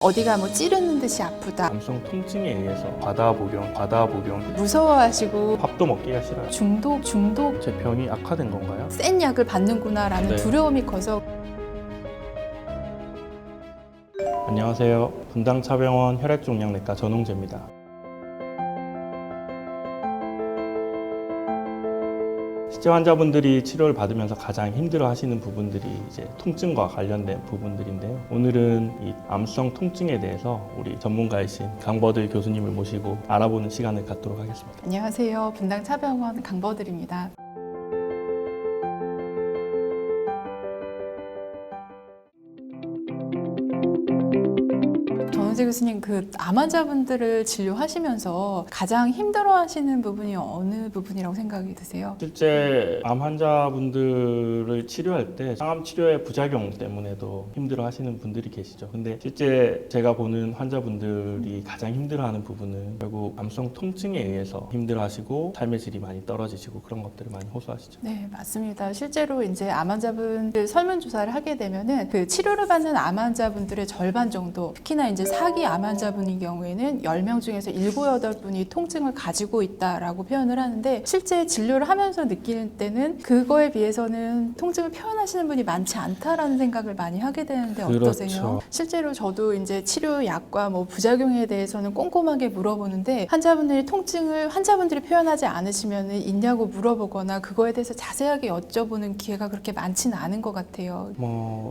어디가 뭐 찌르는 듯이 아프다, 남성 통증에 의해서 과다복용, 무서워하시고 밥도 먹기가 싫어요. 중독 제 병이 악화된 건가요? 센 약을 받는구나라는 네. 두려움이 커서. 안녕하세요. 분당차병원 혈액종양내과 전홍재입니다. 실제 환자분들이 치료를 받으면서 가장 힘들어하시는 부분들이 이제 통증과 관련된 부분들인데요. 오늘은 이 암성 통증에 대해서 우리 전문가이신 강버들 교수님을 모시고 알아보는 시간을 갖도록 하겠습니다. 안녕하세요. 분당차병원 강버들입니다. 전홍재 교수님, 암 환자분들을 진료하시면서 가장 힘들어하시는 부분이 어느 부분이라고 생각이 드세요? 실제 암 환자분들을 치료할 때 항암 치료의 부작용 때문에도 힘들어하시는 분들이 계시죠. 근데 실제 제가 보는 환자분들이 가장 힘들어하는 부분은 결국 암성 통증에 의해서 힘들어하시고 삶의 질이 많이 떨어지시고 그런 것들을 많이 호소하시죠. 네, 맞습니다. 실제로 이제 암 환자분들 설문조사를 하게 되면은 치료를 받는 암 환자분들의 절반 정도, 특히나 이제 사기 암 환자분인 경우에는 10명 중에서 7, 8분이 통증을 가지고 있다라고 표현을 하는데, 실제 진료를 하면서 느끼는 때는 그거에 비해서는 통증을 표현하시는 분이 많지 않다라는 생각을 많이 하게 되는데 어떠세요? 그렇죠. 실제로 저도 이제 치료약과 뭐 부작용에 대해서는 꼼꼼하게 물어보는데, 환자분들이 표현하지 않으시면 있냐고 물어보거나 그거에 대해서 자세하게 여쭤보는 기회가 그렇게 많지는 않은 것 같아요.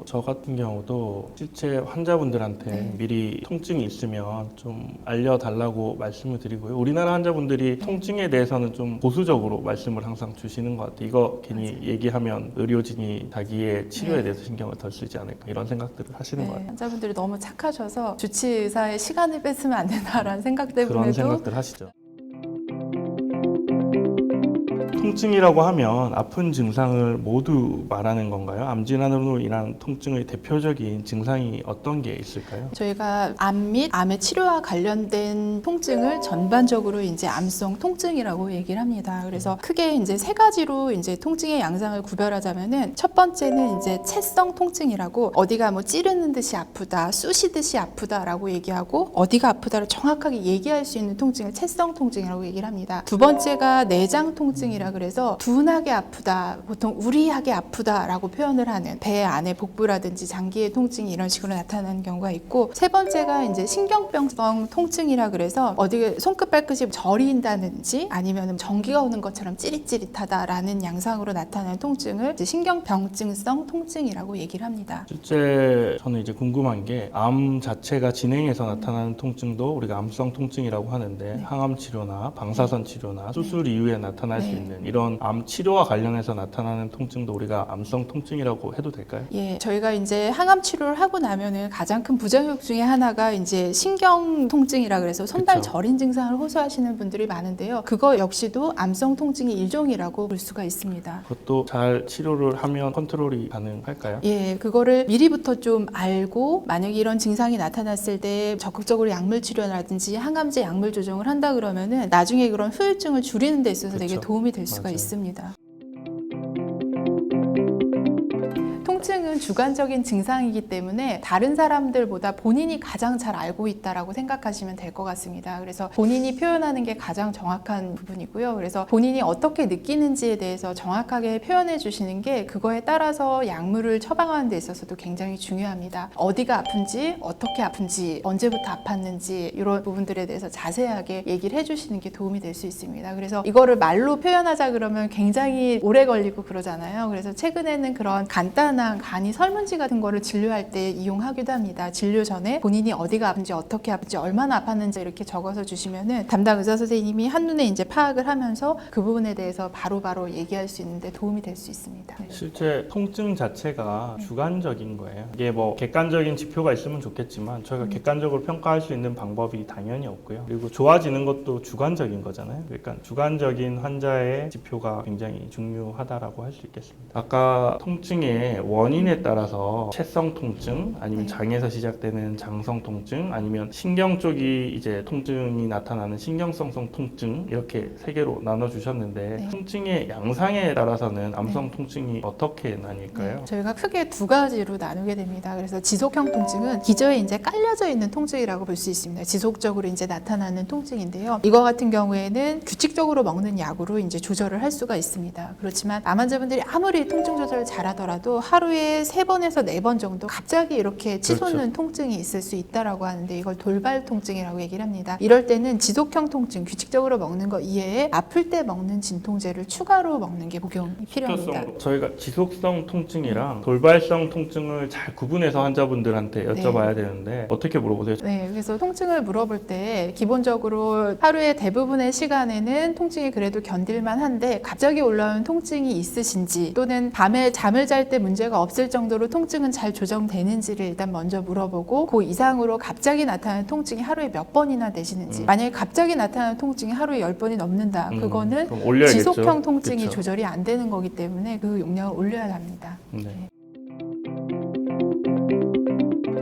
저 같은 경우도 실제 환자분들한테 네. 미리 통증이 있으면 좀 알려달라고 말씀을 드리고요. 우리나라 환자분들이 통증에 대해서는 좀 보수적으로 말씀을 항상 주시는 것 같아요. 이거 괜히 맞아요. 얘기하면 의료진이 자기의 치료에 네. 대해서 신경을 덜 쓰지 않을까 이런 생각들을 하시는 것 같아요. 환자분들이 너무 착하셔서 주치 의사의 시간을 뺏으면 안 된다라는 생각 그런 때문에도 생각들 하시죠. 통증이라고 하면 아픈 증상을 모두 말하는 건가요? 암 질환으로 인한 통증의 대표적인 증상이 어떤 게 있을까요? 저희가 암 및 암의 치료와 관련된 통증을 전반적으로 이제 암성 통증이라고 얘기를 합니다. 그래서 크게 이제 세 가지로 이제 통증의 양상을 구별하자면은, 첫 번째는 이제 채성 통증이라고, 어디가 뭐 찌르는 듯이 아프다, 쑤시듯이 아프다라고 얘기하고, 어디가 아프다를 정확하게 얘기할 수 있는 통증을 채성 통증이라고 얘기를 합니다. 두 번째가 내장 통증이라 그래서 둔하게 아프다, 보통 우리하게 아프다라고 표현을 하는, 배 안에 복부라든지 장기의 통증이 이런 식으로 나타나는 경우가 있고, 세 번째가 이제 신경병성 통증이라 그래서 어디 손끝 발끝이 저린다든지 아니면 전기가 오는 것처럼 찌릿찌릿하다라는 양상으로 나타나는 통증을 이제 신경병증성 통증이라고 얘기를 합니다. 실제 저는 이제 궁금한 게, 암 자체가 진행해서 나타나는 통증도 우리가 암성 통증이라고 하는데, 항암 치료나 방사선 치료나 수술 이후에 나타날 수 있는 이런 암 치료와 관련해서 나타나는 통증도 우리가 암성 통증이라고 해도 될까요? 예, 저희가 이제 항암 치료를 하고 나면은 가장 큰 부작용 중에 하나가 이제 신경 통증이라 그래서 손발 그쵸. 저린 증상을 호소하시는 분들이 많은데요. 그거 역시도 암성 통증의 일종이라고 볼 수가 있습니다. 그것도 잘 치료를 하면 컨트롤이 가능할까요? 예, 그거를 미리부터 좀 알고, 만약에 이런 증상이 나타났을 때 적극적으로 약물 치료라든지 항암제 약물 조정을 한다 그러면은 나중에 그런 후유증을 줄이는 데 있어서 되게 그쵸. 도움이 될 수가 맞아요. 있습니다. 통증은 주관적인 증상이기 때문에 다른 사람들보다 본인이 가장 잘 알고 있다라고 생각하시면 될 것 같습니다. 그래서 본인이 표현하는 게 가장 정확한 부분이고요. 그래서 본인이 어떻게 느끼는지에 대해서 정확하게 표현해 주시는 게, 그거에 따라서 약물을 처방하는 데 있어서도 굉장히 중요합니다. 어디가 아픈지, 어떻게 아픈지, 언제부터 아팠는지 이런 부분들에 대해서 자세하게 얘기를 해주시는 게 도움이 될 수 있습니다. 그래서 이거를 말로 표현하자 그러면 굉장히 오래 걸리고 그러잖아요. 그래서 최근에는 그런 간단한 간이 설문지 같은 거를 진료할 때 이용하기도 합니다. 진료 전에 본인이 어디가 아픈지, 어떻게 아픈지, 얼마나 아팠는지 이렇게 적어서 주시면은 담당 의사 선생님이 한눈에 이제 파악을 하면서 그 부분에 대해서 바로바로 얘기할 수 있는데 도움이 될 수 있습니다. 실제 통증 자체가 주관적인 거예요. 이게 뭐 객관적인 지표가 있으면 좋겠지만 저희가 객관적으로 평가할 수 있는 방법이 당연히 없고요. 그리고 좋아지는 것도 주관적인 거잖아요. 그러니까 주관적인 환자의 지표가 굉장히 중요하다라고 할 수 있겠습니다. 아까 통증의 원인에 따라서 체성 통증 아니면 네. 장에서 시작되는 장성 통증 아니면 신경 쪽이 이제 통증이 나타나는 신경성성 통증 이렇게 세 개로 나눠 주셨는데 네. 통증의 양상에 따라서는 암성 통증이 어떻게 나뉠까요? 네, 저희가 크게 두 가지로 나누게 됩니다. 그래서 지속형 통증은 기저에 이제 깔려져 있는 통증이라고 볼 수 있습니다. 지속적으로 이제 나타나는 통증인데요. 이거 같은 경우에는 규칙적으로 먹는 약으로 이제 조절을 할 수가 있습니다. 그렇지만 암 환자분들이 아무리 통증 조절을 잘하더라도 하루에 3번에서 4번 정도 갑자기 이렇게 치솟는 그렇죠. 통증이 있을 수 있다라고 하는데 이걸 돌발 통증이라고 얘기를 합니다. 이럴 때는 지속형 통증, 규칙적으로 먹는 거 이외에 아플 때 먹는 진통제를 추가로 먹는 게 복용이 필요합니다. 저희가 지속성 통증이랑 돌발성 통증을 잘 구분해서 환자분들한테 여쭤봐야 되는데 어떻게 물어보세요? 네, 그래서 통증을 물어볼 때 기본적으로 하루의 대부분의 시간에는 통증이 그래도 견딜만 한데 갑자기 올라오는 통증이 있으신지 또는 밤에 잠을 잘 때 문제가 없을 정도로 통증은 잘 조정되는지를 일단 먼저 물어보고 그 이상으로 갑자기 나타나는 통증이 하루에 몇 번이나 되시는지 만약에 갑자기 나타나는 통증이 하루에 10번이 넘는다 그거는 그럼 올려야겠죠. 지속형 통증이 그쵸. 조절이 안 되는 거기 때문에 그 용량을 올려야 합니다. 네.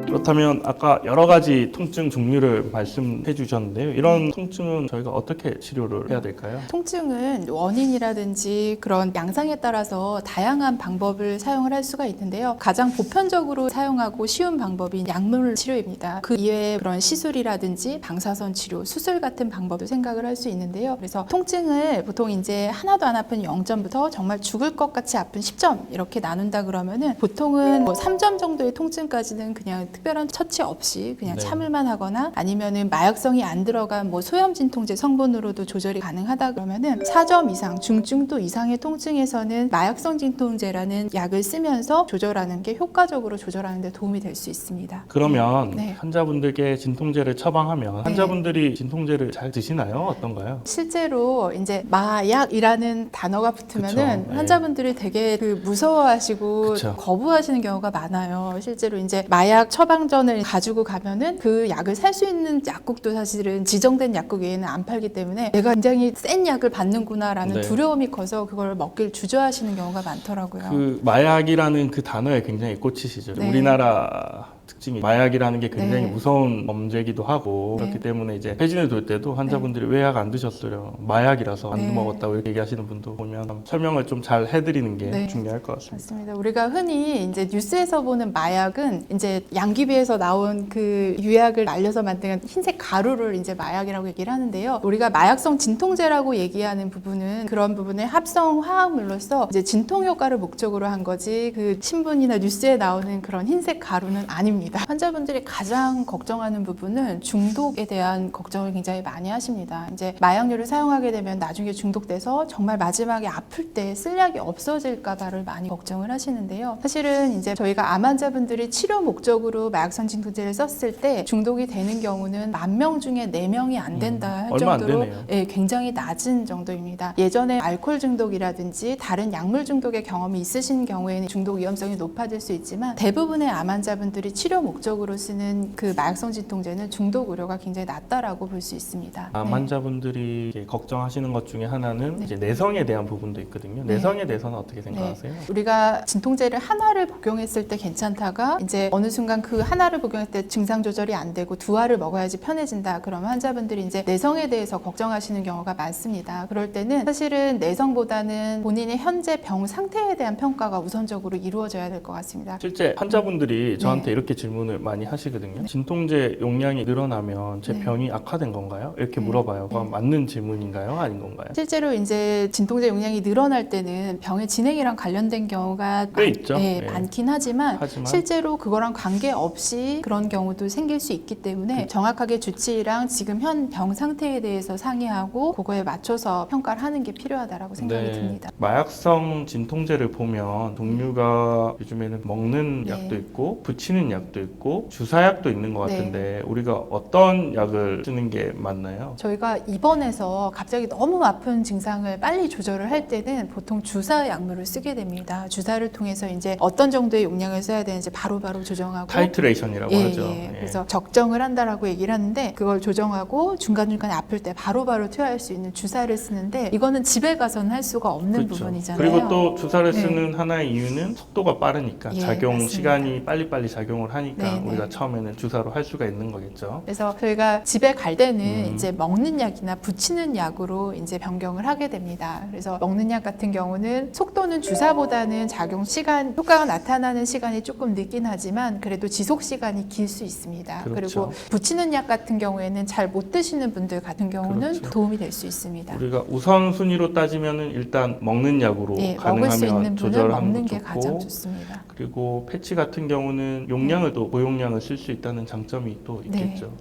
그렇다면 아까 여러 가지 통증 종류를 말씀해 주셨는데요. 이런 통증은 저희가 어떻게 치료를 해야 될까요? 통증은 원인이라든지 그런 양상에 따라서 다양한 방법을 사용을 할 수가 있는데요. 가장 보편적으로 사용하고 쉬운 방법이 약물 치료입니다. 그 이외에 그런 시술이라든지 방사선 치료, 수술 같은 방법도 생각을 할 수 있는데요. 그래서 통증을 보통 이제 하나도 안 아픈 0점부터 정말 죽을 것 같이 아픈 10점 이렇게 나눈다 그러면은 보통은 뭐 3점 정도의 통증까지는 그냥 특별한 처치 없이 그냥 네. 참을만 하거나 아니면은 마약성이 안 들어간 뭐 소염 진통제 성분으로도 조절이 가능하다 그러면은 4점 이상 중증도 이상의 통증에서는 마약성 진통제라는 약을 쓰면서 조절하는 게 효과적으로 조절하는 데 도움이 될 수 있습니다. 그러면 네. 환자분들께 진통제를 처방하면 환자분들이 진통제를 잘 드시나요? 어떤가요? 실제로 이제 마약이라는 단어가 붙으면은 그쵸, 네. 환자분들이 되게 그 무서워하시고 그쵸. 거부하시는 경우가 많아요. 실제로 이제 마약 처방전을 가지고 가면은 그 약을 살 수 있는 약국도 사실은 지정된 약국 외에는 안 팔기 때문에 내가 굉장히 센 약을 받는구나라는 네. 두려움이 커서 그걸 먹길 주저하시는 경우가 많더라고요. 그 마약이라는 그 단어에 굉장히 꽂히시죠. 네. 우리나라 특징이 마약이라는 게 굉장히 네. 무서운 범죄이기도 하고 네. 그렇기 때문에 이제 회진을 돌 때도 환자분들이 왜 약 안 드셨어요? 마약이라서 안 네. 먹었다고 이렇게 얘기하시는 분도 보면 설명을 좀 잘 해드리는 게 네. 중요할 것 같습니다. 맞습니다. 우리가 흔히 이제 뉴스에서 보는 마약은 이제 양귀비에서 나온 그 유약을 말려서 만든 흰색 가루를 이제 마약이라고 얘기를 하는데요. 우리가 마약성 진통제라고 얘기하는 부분은 그런 부분의 합성 화학물로서 이제 진통 효과를 목적으로 한 거지 그 신문이나 뉴스에 나오는 그런 흰색 가루는 아닙니다. 환자분들이 가장 걱정하는 부분은 중독에 대한 걱정을 굉장히 많이 하십니다. 이제 마약류를 사용하게 되면 나중에 중독돼서 정말 마지막에 아플 때 쓸 약이 없어질까봐를 많이 걱정을 하시는데요. 사실은 이제 저희가 암 환자분들이 치료 목적으로 마약성 진통제를 썼을 때 중독이 되는 경우는 10,000명 중에 4명이 안 된다 할 얼마 안 정도로 되네요. 예, 굉장히 낮은 정도입니다. 예전에 알코올 중독이라든지 다른 약물 중독의 경험이 있으신 경우에는 중독 위험성이 높아질 수 있지만 대부분의 암 환자분들이 치료 목적으로 쓰는 그 마약성 진통제는 중독 우려가 굉장히 낮다라고 볼 수 있습니다. 암 네. 환자분들이 이제 걱정하시는 것 중에 하나는 네. 이제 내성에 대한 부분도 있거든요. 네. 내성에 대해서는 어떻게 생각하세요? 우리가 진통제를 하나를 복용했을 때 괜찮다가 이제 어느 순간 그 하나를 복용할 때 증상 조절이 안 되고 2알을 먹어야지 편해진다. 그러면 환자분들이 이제 내성에 대해서 걱정하시는 경우가 많습니다. 그럴 때는 사실은 내성보다는 본인의 현재 병 상태에 대한 평가가 우선적으로 이루어져야 될 것 같습니다. 실제 환자분들이 저한테 네. 이렇게 질문을 많이 하시거든요. 진통제 용량이 늘어나면 제 네. 병이 악화된 건가요? 이렇게 네. 물어봐요. 그건 네. 맞는 질문인가요? 아닌 건가요? 실제로 이제 진통제 용량이 늘어날 때는 병의 진행이랑 관련된 경우가 꽤 있죠. 네, 네. 많긴 하지만 하지만 실제로 그거랑 관계없이 그런 경우도 생길 수 있기 때문에 정확하게 주치의랑 지금 현 병 상태에 대해서 상의하고 그거에 맞춰서 평가를 하는 게 필요하다라고 생각이 듭니다. 마약성 진통제를 보면 종류가 요즘에는 먹는 네. 약도 있고 붙이는 약도 항생약도 있고 주사약도 있는 것 네. 같은데 우리가 어떤 약을 쓰는 게 맞나요? 저희가 입원해서 갑자기 너무 아픈 증상을 빨리 조절을 할 때는 보통 주사 약물을 쓰게 됩니다. 주사를 통해서 이제 어떤 정도의 용량을 써야 되는지 바로바로 조정하고 타이트레이션이라고 하죠. 예. 그래서 적정을 한다라고 얘기를 하는데 그걸 조정하고 중간중간에 아플 때 바로바로 투여할 수 있는 주사를 쓰는데 이거는 집에 가서는 할 수가 없는 그렇죠. 부분이잖아요. 그리고 또 주사를 네. 쓰는 하나의 이유는 속도가 빠르니까 예, 작용 맞습니다. 시간이 빨리빨리 작용을 하니까 네, 네. 우리가 처음에는 주사로 할 수가 있는 거겠죠. 그래서 저희가 집에 갈 때는 이제 먹는 약이나 붙이는 약으로 이제 변경을 하게 됩니다. 그래서 먹는 약 같은 경우는 속도는 주사보다는 작용 시간, 효과가 나타나는 시간이 조금 늦긴 하지만 그래도 지속 시간이 길 수 있습니다. 그렇죠. 그리고 붙이는 약 같은 경우에는 잘 못 드시는 분들 같은 경우는 그렇죠. 도움이 될 수 있습니다. 우리가 우선순위로 따지면은 일단 먹는 약으로 먹을 수 있는 가능하면 분은 조절하는 먹는 것도 게 가장 좋고 좋습니다. 그리고 패치 같은 경우는 용량을 또 고용량을 쓸 수 있다는 장점이 또 있겠죠.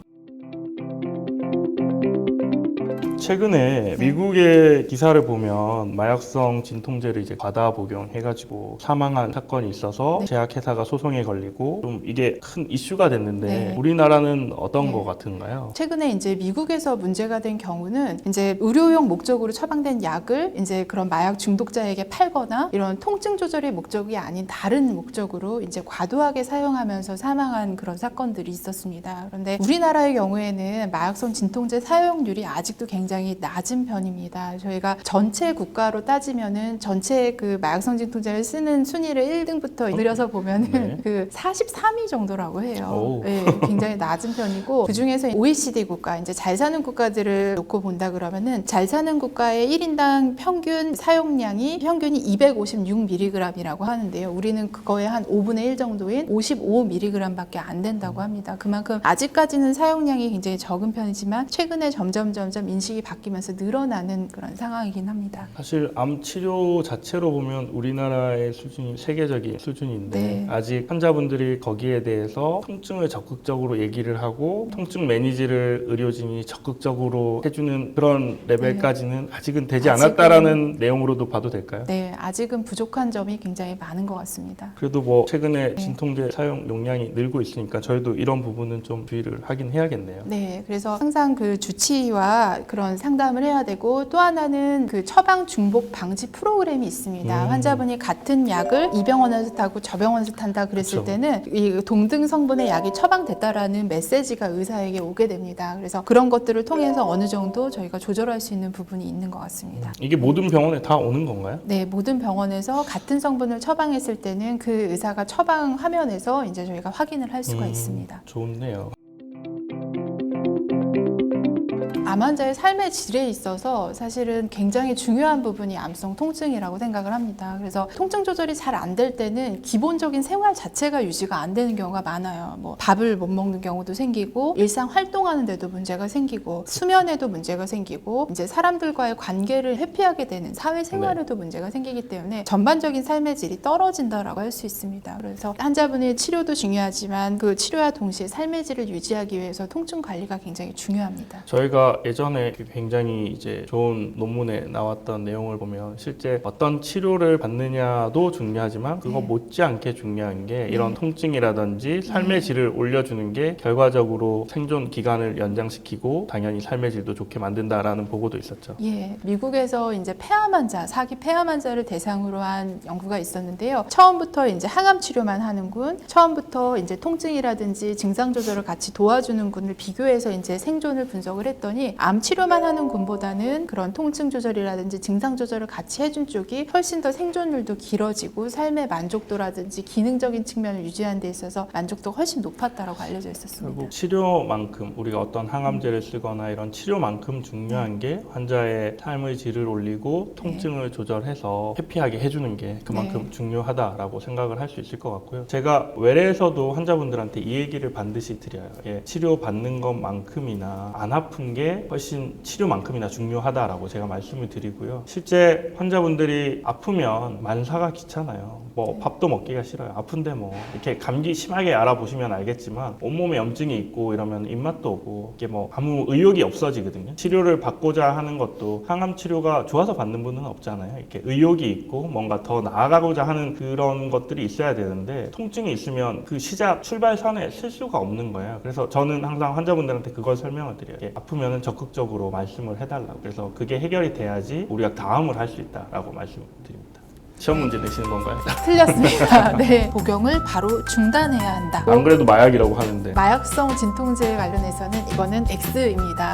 최근에 미국의 기사를 보면 마약성 진통제를 이제 과다 복용해가지고 사망한 사건이 있어서 제약회사가 소송에 걸리고 좀 이게 큰 이슈가 됐는데 우리나라는 어떤 거 같은가요? 최근에 이제 미국에서 문제가 된 경우는 이제 의료용 목적으로 처방된 약을 이제 그런 마약 중독자에게 팔거나 이런 통증 조절의 목적이 아닌 다른 목적으로 이제 과도하게 사용하면서 사망한 그런 사건들이 있었습니다. 그런데 우리나라의 경우에는 마약성 진통제 사용률이 아직도 굉장히 낮은 편입니다. 저희가 전체 국가로 따지면은 전체 그 마약성 진통제를 쓰는 순위를 1등부터 늘려서 보면은 그 43위 정도라고 해요. 네, 굉장히 낮은 편이고 그 중에서 OECD 국가, 이제 잘 사는 국가들을 놓고 본다 그러면은 잘 사는 국가의 1인당 평균 사용량이 평균이 256mg이라고 하는데요. 우리는 그거의 한 5분의 1 정도인 55mg밖에 안 된다고 합니다. 그만큼 아직까지는 사용량이 굉장히 적은 편이지만 최근에 점점 인식이 바뀌면서 늘어나는 그런 상황이긴 합니다. 사실 암 치료 자체로 보면 우리나라의 수준이 세계적인 수준인데 아직 환자분들이 거기에 대해서 통증을 적극적으로 얘기를 하고 통증 매니지를 의료진이 적극적으로 해주는 그런 레벨까지는 아직은 되지 않았다라는 내용으로도 봐도 될까요? 네, 아직은 부족한 점이 굉장히 많은 것 같습니다. 그래도 뭐 최근에 진통제 사용 용량이 늘고 있으니까 저희도 이런 부분은 좀 주의를 하긴 해야겠네요. 네, 그래서 항상 그 주치의와 그런 상담을 해야 되고 또 하나는 그 처방 중복 방지 프로그램이 있습니다. 환자분이 같은 약을 이 병원에서 타고 저 병원에서 탄다 그랬을 때는 이 동등 성분의 약이 처방됐다라는 메시지가 의사에게 오게 됩니다. 그래서 그런 것들을 통해서 어느 정도 저희가 조절할 수 있는 부분이 있는 것 같습니다. 이게 모든 병원에 다 오는 건가요? 네, 모든 병원에서 같은 성분을 처방했을 때는 그 의사가 처방 화면에서 이제 저희가 확인을 할 수가 있습니다. 좋네요. 암 환자의 삶의 질에 있어서 사실은 굉장히 중요한 부분이 암성 통증이라고 생각을 합니다. 그래서 통증 조절이 잘 안 될 때는 기본적인 생활 자체가 유지가 안 되는 경우가 많아요. 뭐 밥을 못 먹는 경우도 생기고 일상 활동하는 데도 문제가 생기고 수면에도 문제가 생기고 이제 사람들과의 관계를 회피하게 되는 사회생활에도 문제가 생기기 때문에 전반적인 삶의 질이 떨어진다라고 할 수 있습니다. 그래서 환자분의 치료도 중요하지만 그 치료와 동시에 삶의 질을 유지하기 위해서 통증 관리가 굉장히 중요합니다. 저희가 예전에 굉장히 이제 좋은 논문에 나왔던 내용을 보면 실제 어떤 치료를 받느냐도 중요하지만 그거 못지않게 중요한 게 이런 통증이라든지 삶의 질을 올려주는 게 결과적으로 생존 기간을 연장시키고 당연히 삶의 질도 좋게 만든다라는 보고도 있었죠. 예, 미국에서 이제 폐암 환자, 사기 폐암 환자를 대상으로 한 연구가 있었는데요. 처음부터 이제 항암 치료만 하는 군, 처음부터 이제 통증이라든지 증상 조절을 같이 도와주는 군을 비교해서 이제 생존을 분석을 했더니 암 치료만 하는 군보다는 그런 통증 조절이라든지 증상 조절을 같이 해준 쪽이 훨씬 더 생존율도 길어지고 삶의 만족도라든지 기능적인 측면을 유지하는 데 있어서 만족도가 훨씬 높았다고 알려져 있었습니다. 결국 치료만큼 우리가 어떤 항암제를 쓰거나 이런 치료만큼 중요한 게 환자의 삶의 질을 올리고 통증을 조절해서 해피하게 해주는 게 그만큼 중요하다라고 생각을 할 수 있을 것 같고요. 제가 외래에서도 환자분들한테 이 얘기를 반드시 드려요. 예, 치료받는 것만큼이나 안 아픈 게 게 훨씬 치료만큼이나 중요하다라고 제가 말씀을 드리고요. 실제 환자분들이 아프면 만사가 귀찮아요. 뭐 밥도 먹기가 싫어요. 아픈데 뭐 이렇게 감기 심하게 알아보시면 알겠지만 온몸에 염증이 있고 이러면 입맛도 오고 이게 뭐 아무 의욕이 없어지거든요. 치료를 받고자 하는 것도 항암 치료가 좋아서 받는 분은 없잖아요. 이렇게 의욕이 있고 뭔가 더 나아가고자 하는 그런 것들이 있어야 되는데 통증이 있으면 그 시작 출발선에 쓸 수가 없는 거예요. 그래서 저는 항상 환자분들한테 그걸 설명을 드려요. 이게 아프면 적극적으로 말씀을 해달라고. 그래서 그게 해결이 돼야지 우리가 다음을 할 수 있다라고 말씀을 드립니다. 시험 문제 내시는 건가요? 틀렸습니다. 네. 복용을 바로 중단해야 한다. 안 그래도 마약이라고 하는데 마약성 진통제 관련해서는 이거는 X입니다.